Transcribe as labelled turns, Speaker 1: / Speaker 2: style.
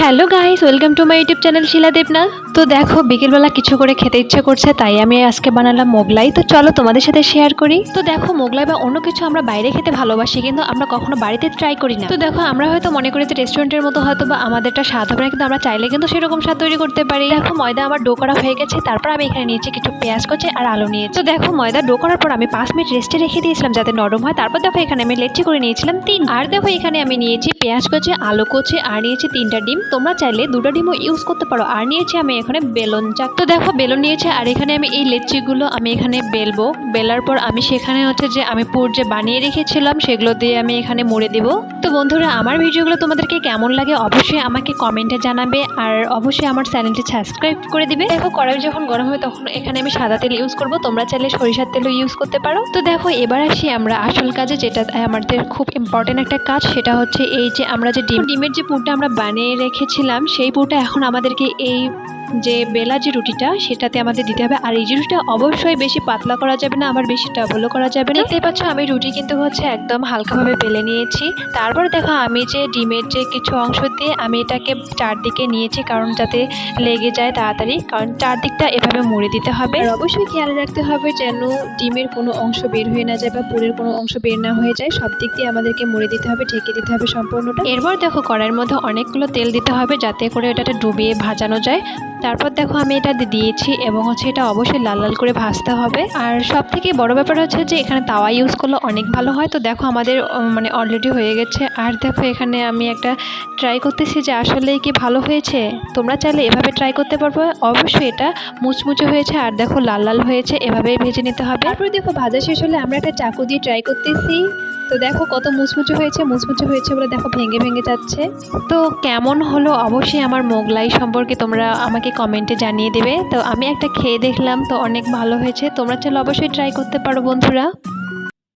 Speaker 1: Hello guys, welcome to my YouTube channel Shila Debnath. তো দেখো বিকেলবেলা কিছু করে খেতে ইচ্ছে করছে, তাই আমি আজকে বানালাম মোগলাই। তো চলো তোমাদের সাথে শেয়ার করি। তো দেখো মোগলাই বা অন্য কিছু আমরা বাইরে খেতে ভালোবাসি, কিন্তু আমরা কখনো বাড়িতে ট্রাই করি না। তো দেখো আমরা হয়তো মনে করি যে রেস্টুরেন্টের মতো হয়তো বা আমাদেরটা স্বাদ হবে না, কিন্তু আমরা চাইলে কিন্তু সেরকম স্বাদ তৈরি করতে পারি। দেখো ময়দা আমার ডো করা হয়ে গেছে, তারপর আমি এখানে নিয়েছি কিছু পেঁয়াজ কুচি আর আলু নিয়েছি। তো দেখো ময়দা ডো করার পর আমি 5 মিনিট রেস্টে রেখে দিয়েছিলাম যাতে নরম হয়। তারপর দেখো এখানে আমি লেচি করে নিয়েছিলাম 3। আর দেখো এখানে আমি নিয়েছি পেঁয়াজ কুচি, আলু কুচি আর নিয়েছি 3টা ডিম। তোমরা চাইলে 2টা ডিমও ইউজ করতে পারো। আর নিয়েছি আমি এখানে বেলুন চাক। তো দেখো বেলুন নিয়েছি, আর এখানে আমি এই লেচিগুলো আমি এখানে বেলবো। বেলার পর আমি সেখানে হচ্ছে যে আমি পুর যে বানিয়ে রেখেছিলাম সেগুলো দিয়ে আমি এখানে মুড়ে দিব। তো বন্ধুরা আমার ভিডিওগুলো তোমাদেরকে কেমন লাগে অবশ্যই আমাকে কমেন্টে জানাবে, আর অবশ্যই আমার চ্যানেলটি সাবস্ক্রাইব করে দিবে। দেখো কড়াই যখন গরম হবে তখন এখানে আমি সাদা তেল ইউজ করব, তোমরা চাইলে সরিষার তেলও ইউজ করতে পারো। তো দেখো এবার আসি আমরা আসল কাজে, যেটা আমাদের খুব ইম্পর্টেন্ট একটা কাজ। সেটা হচ্ছে এই যে আমরা যে ডিমের যে পুরটা আমরা বানিয়ে রেখেছিলাম সেই পুরটা এখন আমাদেরকে এই যে বেলা যে রুটিটা সেটাতে আমাদের দিতে হবে। আর এই যে রুটিটা অবশ্যই বেশি পাতলা করা যাবে না, আবার বেশি ডাবলও করা যাবে না। দেখতে পাচ্ছ আমি রুটি কিন্তু হচ্ছে একদম হালকাভাবে বেলে নিয়েছি। তারপর দেখো আমি যে ডিমের যে কিছু অংশ দিয়ে আমি এটাকে চারদিকে নিয়েছি, কারণ যাতে লেগে যায় তাড়াতাড়ি, কারণ চারদিকটা এভাবে মুড়ে দিতে হবে। আর অবশ্যই খেয়াল রাখতে হবে যেন ডিমের কোনো অংশ বের হয়ে না যায় বা পুরের কোনো অংশ বের না হয়ে যায়। সব দিক দিয়ে আমাদেরকে মুড়ে দিতে হবে, ঢেকে দিতে হবে সম্পূর্ণটা। এরপর দেখো কড়াইয়ের মধ্যে অনেকগুলো তেল দিতে হবে যাতে করে এটাতে ডুবিয়ে ভাজানো যায়। তারপর দেখো আমি এটা দিয়েছি এবং হচ্ছে এটা অবশ্যই লাল লাল করে ভাজতে হবে। আর সব থেকে বড় ব্যাপার হচ্ছে যে এখানে তাওয়া ইউজ করলে অনেক ভালো হয়। তো দেখো আমাদের মানে অলরেডি হয়ে গেছে। আর দেখো এখানে আমি একটা ট্রাই করতেছি যে আসলে কি ভালো হয়েছে। তোমরা চাইলে এভাবে ট্রাই করতে পারবো, অবশ্যই এটা মুচমুচে হয়েছে আর দেখো লাল লাল হয়েছে, এভাবেই ভেজে নিতে হবে। তারপরে দেখো ভাজা শেষ হলে আমরা একটা চাকু দিয়ে ট্রাই করতেছি। তো দেখো কত মুচমুচে হয়েছে বলে দেখো ভেঙে ভেঙে যাচ্ছে। তো কেমন হলো অবশ্যই আমার মোগলাই সম্পর্কে তোমরা আমাকে কমেন্টে জানিয়ে দেবে। তো আমি একটা খেয়ে দেখলাম, তো অনেক ভালো হয়েছে। তোমরা চাইলে অবশ্যই ট্রাই করতে পারো বন্ধুরা।